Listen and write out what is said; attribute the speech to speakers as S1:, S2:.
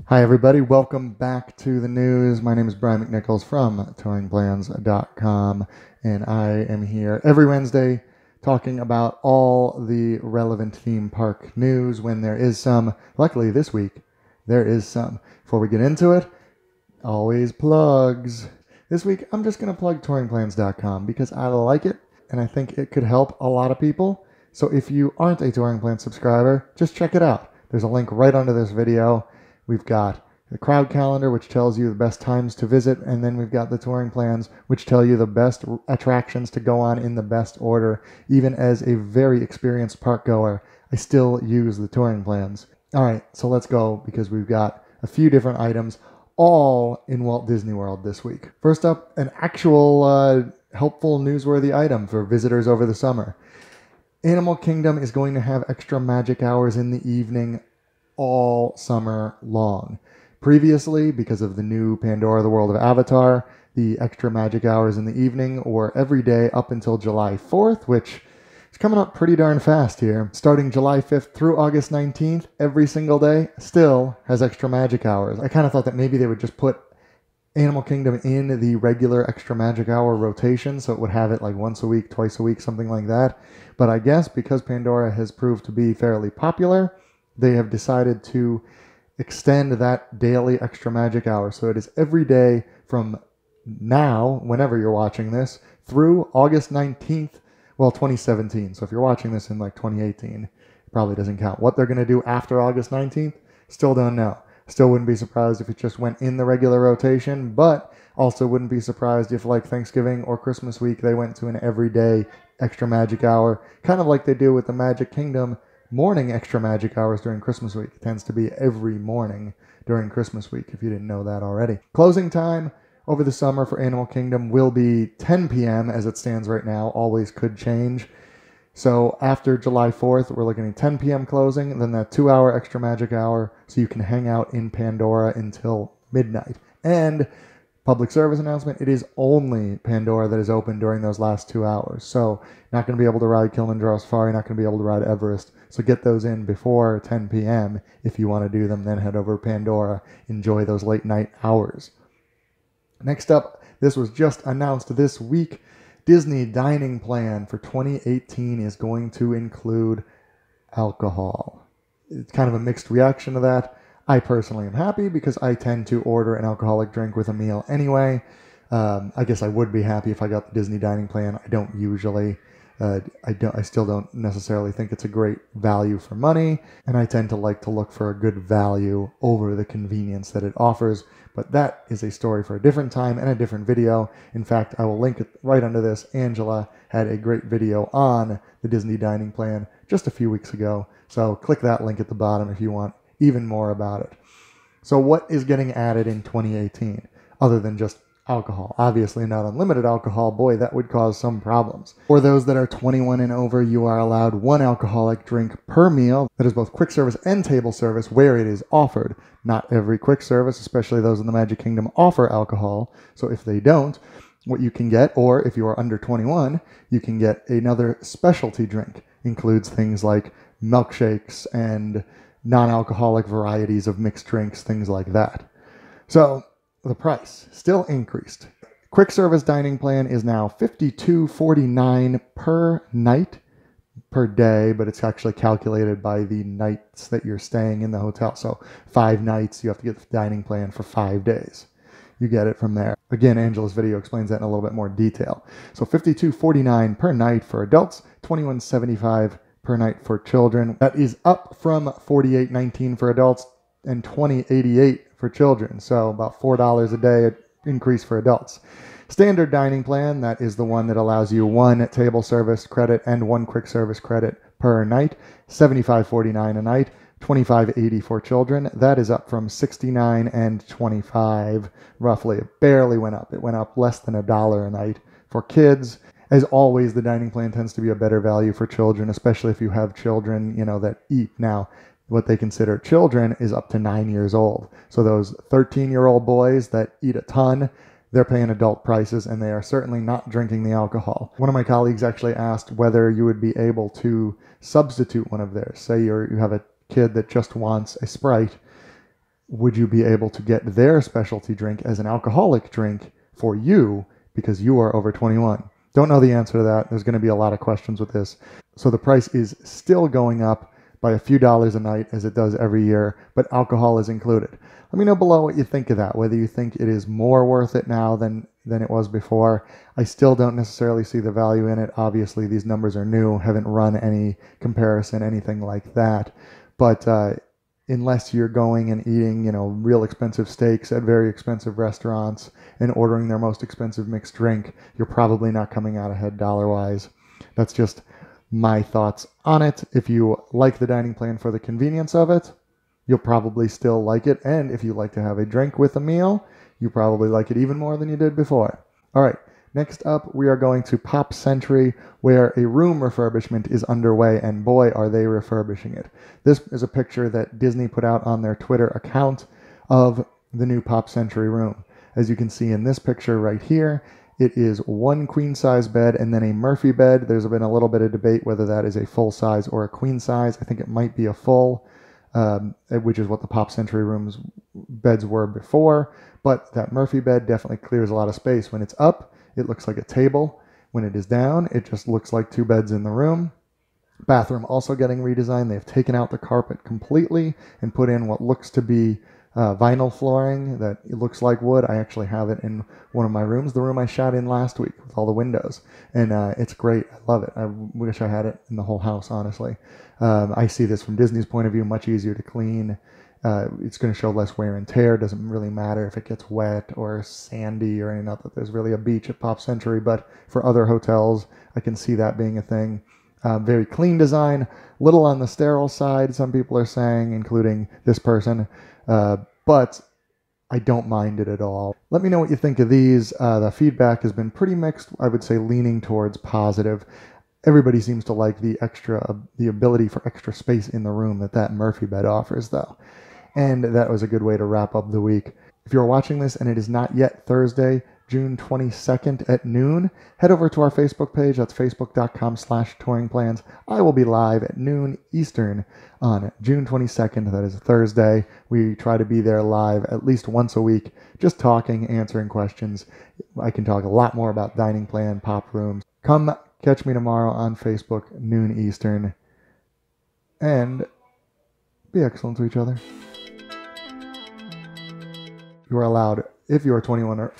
S1: Hi, everybody. Welcome back to the news. My name is Brian McNichols from touringplans.com, and I am here every Wednesday talking about all the relevant theme park news when there is some. Luckily, this week, there is some. Before we get into it, always plugs. This week, I'm just going to plug touringplans.com because I like it, and I think it could help a lot of people. So if you aren't a Touring Plans subscriber, just check it out. There's a link right under this video. We've got the crowd calendar, which tells you the best times to visit, and then we've got the touring plans, which tell you the best attractions to go on in the best order. Even as a very experienced park goer, I still use the touring plans. All right, so let's go because we've got a few different items, all in Walt Disney World this week. First up, an actual helpful, newsworthy item for visitors over the summer. Animal Kingdom is going to have extra magic hours in the evening all summer long. Previously, because of the new Pandora, the World of Avatar, the extra magic hours in the evening were every day up until July 4th, which is coming up pretty darn fast here. Starting July 5th through August 19th, every single day still has extra magic hours. I kind of thought that maybe they would just put Animal Kingdom in the regular extra magic hour rotation, so it would have it like once a week, twice a week, something like that. But I guess because Pandora has proved to be fairly popular, they have decided to extend that daily extra magic hour. So it is every day from now, whenever you're watching this, through August 19th, well, 2017. So if you're watching this in like 2018, it probably doesn't count. What they're going to do after August 19th, still don't know. Still wouldn't be surprised if it just went in the regular rotation, but also wouldn't be surprised if, like Thanksgiving or Christmas week, they went to an everyday extra magic hour, kind of like they do with the Magic Kingdom morning extra magic hours during Christmas week. It tends to be every morning during Christmas week, if you didn't know that already. Closing time over the summer for Animal Kingdom will be 10 p.m. as it stands right now. Always could change. So after July 4th, we're looking at 10 p.m. closing, and then that 2-hour extra magic hour, so you can hang out in Pandora until midnight. And public service announcement, it is only Pandora that is open during those last 2 hours. So not going to be able to ride Kilimanjaro Safari, not going to be able to ride Everest. So get those in before 10 p.m. if you want to do them. Then head over to Pandora. Enjoy those late night hours. Next up, this was just announced this week. Disney dining plan for 2018 is going to include alcohol. It's kind of a mixed reaction to that. I personally am happy because I tend to order an alcoholic drink with a meal anyway. I guess I would be happy if I got the Disney dining plan. I don't usually. I still don't necessarily think it's a great value for money, and I tend to like to look for a good value over the convenience that it offers. But that is a story for a different time and a different video. In fact, I will link it right under this. Angela had a great video on the Disney dining plan just a few weeks ago. So click that link at the bottom if you want even more about it. So what is getting added in 2018 other than just alcohol? Obviously not unlimited alcohol. Boy, that would cause some problems. For those that are 21 and over, you are allowed one alcoholic drink per meal. That is both quick service and table service where it is offered. Not every quick service, especially those in the Magic Kingdom, offer alcohol. So if they don't, what you can get, or if you are under 21, you can get another specialty drink. Includes things like milkshakes and non-alcoholic varieties of mixed drinks, things like that. So the price still increased. Quick service dining plan is now $52.49 per night per day, but it's actually calculated by the nights that you're staying in the hotel. So 5 nights, you have to get the dining plan for 5 days. You get it from there. Again, Angela's video explains that in a little bit more detail. So $52.49 per night for adults, $21.75 per night for children. That is up from $48.19 for adults and $20.88 for children. So about $4 a day increase for adults. Standard dining plan, that is the one that allows you 1 table service credit and 1 quick service credit per night, $75.49 a night, $25.80 for children. That is up from $69 and $25 roughly. It barely went up. It went up less than $1 a night for kids. As always, the dining plan tends to be a better value for children, especially if you have children, that eat. Now, what they consider children is up to 9 years old. So those 13-year-old boys that eat a ton, they're paying adult prices, and they are certainly not drinking the alcohol. One of my colleagues actually asked whether you would be able to substitute one of theirs. Say you have a kid that just wants a Sprite. would you be able to get their specialty drink as an alcoholic drink for you because you are over 21? Don't know the answer to that. There's going to be a lot of questions with this. So the price is still going up by a few dollars a night as it does every year, but alcohol is included. Let me know below what you think of that, whether you think it is more worth it now than it was before. I still don't necessarily see the value in it. Obviously, these numbers are new, haven't run any comparison, anything like that. But unless you're going and eating, real expensive steaks at very expensive restaurants and ordering their most expensive mixed drink, you're probably not coming out ahead dollar-wise. That's just my thoughts on it. If you like the dining plan for the convenience of it, you'll probably still like it. And if you like to have a drink with a meal, you probably like it even more than you did before. All right, next up, we are going to Pop Century, where a room refurbishment is underway, and boy, are they refurbishing it. This is a picture that Disney put out on their Twitter account of the new Pop Century room. As you can see in this picture right here, it is one queen size bed and then a Murphy bed. There's been a little bit of debate whether that is a full size or a queen size. I think it might be a full, which is what the Pop Century rooms beds were before. But that Murphy bed definitely clears a lot of space. When it's up, it looks like a table. When it is down, it just looks like two beds in the room. Bathroom also getting redesigned. They've taken out the carpet completely and put in what looks to be vinyl flooring that it looks like wood. I actually have it in one of my rooms, the room I shot in last week with all the windows. And it's great. I love it. I wish I had it in the whole house, honestly. I see this from Disney's point of view, much easier to clean. It's going to show less wear and tear. Doesn't really matter if it gets wet or sandy or anything. Not that there's really a beach at Pop Century, but for other hotels, I can see that being a thing. Very clean design, little on the sterile side, some people are saying, including this person, but I don't mind it at all. Let me know what you think of these. The feedback has been pretty mixed. I would say leaning towards positive. Everybody seems to like the ability for extra space in the room that Murphy bed offers, though. And that was a good way to wrap up the week. If you're watching this and it is not yet Thursday, June 22nd at noon, head over to our Facebook page. That's facebook.com/touringplans. I will be live at noon Eastern on June 22nd. That is a Thursday. We try to be there live at least once a week, just talking, answering questions. I can talk a lot more about dining plan, pop rooms. Come catch me tomorrow on Facebook, noon Eastern. And be excellent to each other. You are allowed, if you are 21 or